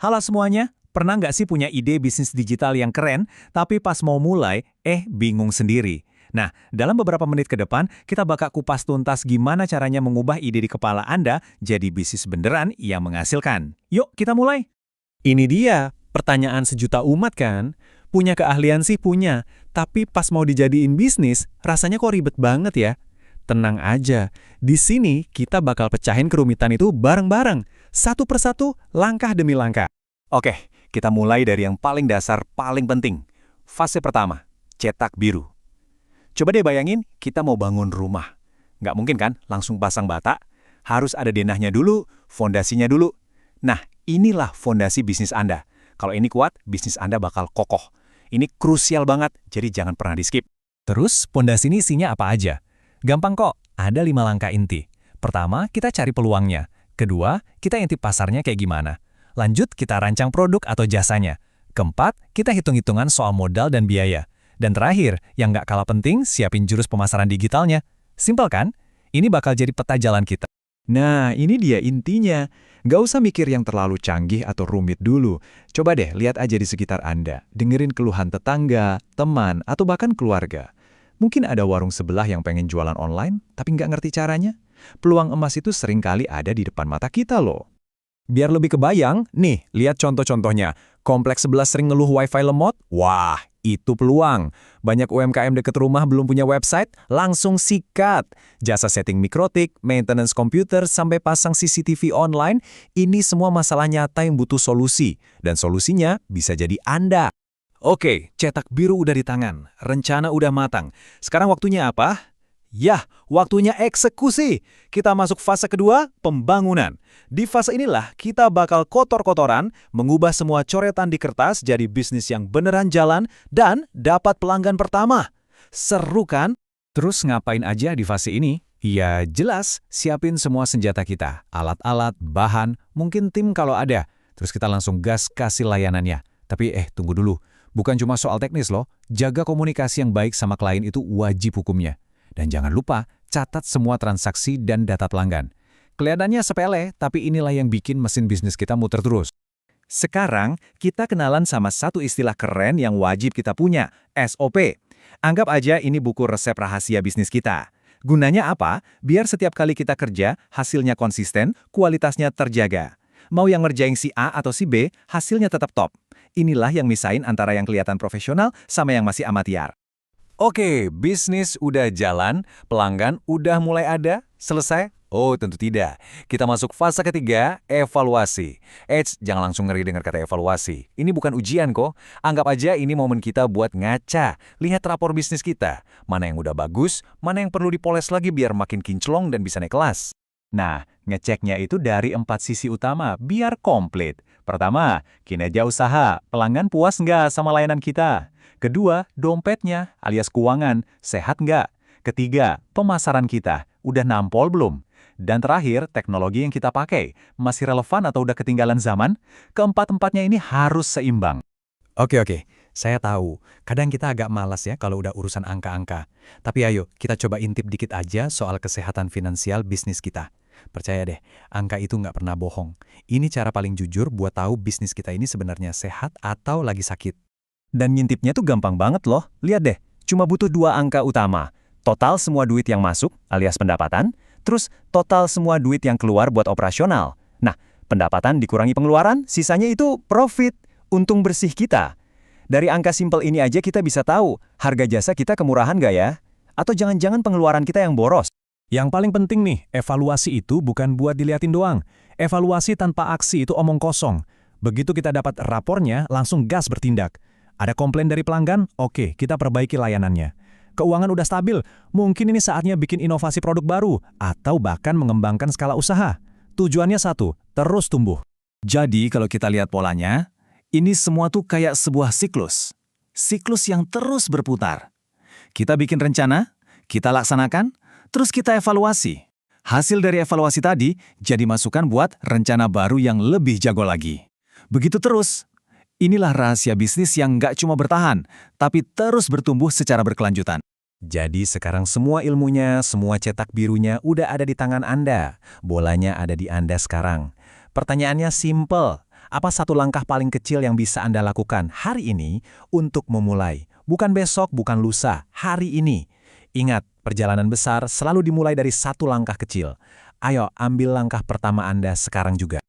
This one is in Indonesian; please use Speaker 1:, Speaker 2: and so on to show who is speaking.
Speaker 1: Halo semuanya, pernah nggak sih punya ide bisnis digital yang keren, tapi pas mau mulai, bingung sendiri? Nah, dalam beberapa menit ke depan, kita bakal kupas tuntas gimana caranya mengubah ide di kepala Anda jadi bisnis beneran yang menghasilkan. Yuk, kita mulai!
Speaker 2: Ini dia, pertanyaan sejuta umat kan? Punya keahlian sih punya, tapi pas mau dijadiin bisnis, rasanya kok ribet banget ya? Tenang aja, di sini kita bakal pecahin kerumitan itu bareng-bareng, satu persatu, langkah demi langkah.
Speaker 1: Oke, kita mulai dari yang paling dasar, paling penting. Fase pertama, cetak biru. Coba deh bayangin, kita mau bangun rumah. Nggak mungkin kan, langsung pasang bata. Harus ada denahnya dulu, fondasinya dulu. Nah, inilah fondasi bisnis Anda. Kalau ini kuat, bisnis Anda bakal kokoh. Ini krusial banget, jadi jangan pernah di-skip.
Speaker 3: Terus, pondasi ini isinya apa aja? Gampang kok, ada 5 langkah inti. Pertama, kita cari peluangnya. Kedua, kita intip pasarnya kayak gimana. Lanjut, kita rancang produk atau jasanya. Keempat, kita hitung-hitungan soal modal dan biaya. Dan terakhir, yang nggak kalah penting, siapin jurus pemasaran digitalnya. Simpel kan? Ini bakal jadi peta jalan kita.
Speaker 2: Nah, ini dia intinya. Nggak usah mikir yang terlalu canggih atau rumit dulu. Coba deh, lihat aja di sekitar Anda. Dengerin keluhan tetangga, teman, atau bahkan keluarga. Mungkin ada warung sebelah yang pengen jualan online, tapi nggak ngerti caranya. Peluang emas itu seringkali ada di depan mata kita loh.
Speaker 3: Biar lebih kebayang, nih, lihat contoh-contohnya. Kompleks sebelah sering ngeluh wifi lemot? Wah, itu peluang. Banyak UMKM deket rumah belum punya website? Langsung sikat. Jasa setting mikrotik, maintenance komputer, sampai pasang CCTV online, ini semua masalah nyata yang butuh solusi. Dan solusinya bisa jadi Anda.
Speaker 1: Oke, cetak biru udah di tangan, rencana udah matang. Sekarang waktunya apa? Yah, waktunya eksekusi. Kita masuk fase kedua, pembangunan. Di fase inilah kita bakal kotor-kotoran, mengubah semua coretan di kertas jadi bisnis yang beneran jalan dan dapat pelanggan pertama. Seru kan?
Speaker 3: Terus ngapain aja di fase ini? Ya jelas, siapin semua senjata kita. Alat-alat, bahan, mungkin tim kalau ada. Terus kita langsung gas kasih layanannya. Tapi tunggu dulu. Bukan cuma soal teknis loh. Jaga komunikasi yang baik sama klien itu wajib hukumnya. Dan jangan lupa, catat semua transaksi dan data pelanggan. Kelihatannya sepele, tapi inilah yang bikin mesin bisnis kita muter terus.
Speaker 1: Sekarang, kita kenalan sama satu istilah keren yang wajib kita punya, SOP. Anggap aja ini buku resep rahasia bisnis kita. Gunanya apa? Biar setiap kali kita kerja, hasilnya konsisten, kualitasnya terjaga. Mau yang ngerjain si A atau si B, hasilnya tetap top. Inilah yang misain antara yang kelihatan profesional sama yang masih amatir. Oke, bisnis udah jalan, pelanggan udah mulai ada, selesai? Oh, tentu tidak. Kita masuk fase ketiga, evaluasi. Jangan langsung ngeri dengar kata evaluasi. Ini bukan ujian kok. Anggap aja ini momen kita buat ngaca. Lihat rapor bisnis kita. Mana yang udah bagus, mana yang perlu dipoles lagi biar makin kinclong dan bisa naik kelas. Nah, ngeceknya itu dari 4 sisi utama, biar komplit. Pertama, kinerja usaha. Pelanggan puas nggak sama layanan kita? Kedua, dompetnya alias keuangan, sehat nggak? Ketiga, pemasaran kita, udah nampol belum? Dan terakhir, teknologi yang kita pakai, masih relevan atau udah ketinggalan zaman? Keempat-empatnya ini harus seimbang.
Speaker 3: Oke, saya tahu. Kadang kita agak malas ya kalau udah urusan angka-angka. Tapi ayo, kita coba intip dikit aja soal kesehatan finansial bisnis kita. Percaya deh, angka itu nggak pernah bohong. Ini cara paling jujur buat tahu bisnis kita ini sebenarnya sehat atau lagi sakit.
Speaker 1: Dan ngintipnya tuh gampang banget loh. Lihat deh, cuma butuh 2 angka utama. Total semua duit yang masuk, alias pendapatan, terus total semua duit yang keluar buat operasional. Nah, pendapatan dikurangi pengeluaran, sisanya itu profit, untung bersih kita. Dari angka simpel ini aja kita bisa tahu, harga jasa kita kemurahan nggak ya? Atau jangan-jangan pengeluaran kita yang boros?
Speaker 3: Yang paling penting nih, evaluasi itu bukan buat diliatin doang. Evaluasi tanpa aksi itu omong kosong. Begitu kita dapat rapornya, langsung gas bertindak. Ada komplain dari pelanggan? Oke, kita perbaiki layanannya. Keuangan udah stabil, mungkin ini saatnya bikin inovasi produk baru, atau bahkan mengembangkan skala usaha. Tujuannya satu, terus tumbuh.
Speaker 1: Jadi kalau kita lihat polanya, ini semua tuh kayak sebuah siklus. Siklus yang terus berputar. Kita bikin rencana, kita laksanakan, terus kita evaluasi. Hasil dari evaluasi tadi jadi masukan buat rencana baru yang lebih jago lagi. Begitu terus. Inilah rahasia bisnis yang nggak cuma bertahan, tapi terus bertumbuh secara berkelanjutan. Jadi sekarang semua ilmunya, semua cetak birunya udah ada di tangan Anda. Bolanya ada di Anda sekarang. Pertanyaannya simple. Apa satu langkah paling kecil yang bisa Anda lakukan hari ini untuk memulai? Bukan besok, bukan lusa, hari ini. Ingat, perjalanan besar selalu dimulai dari satu langkah kecil. Ayo, ambil langkah pertama Anda sekarang juga.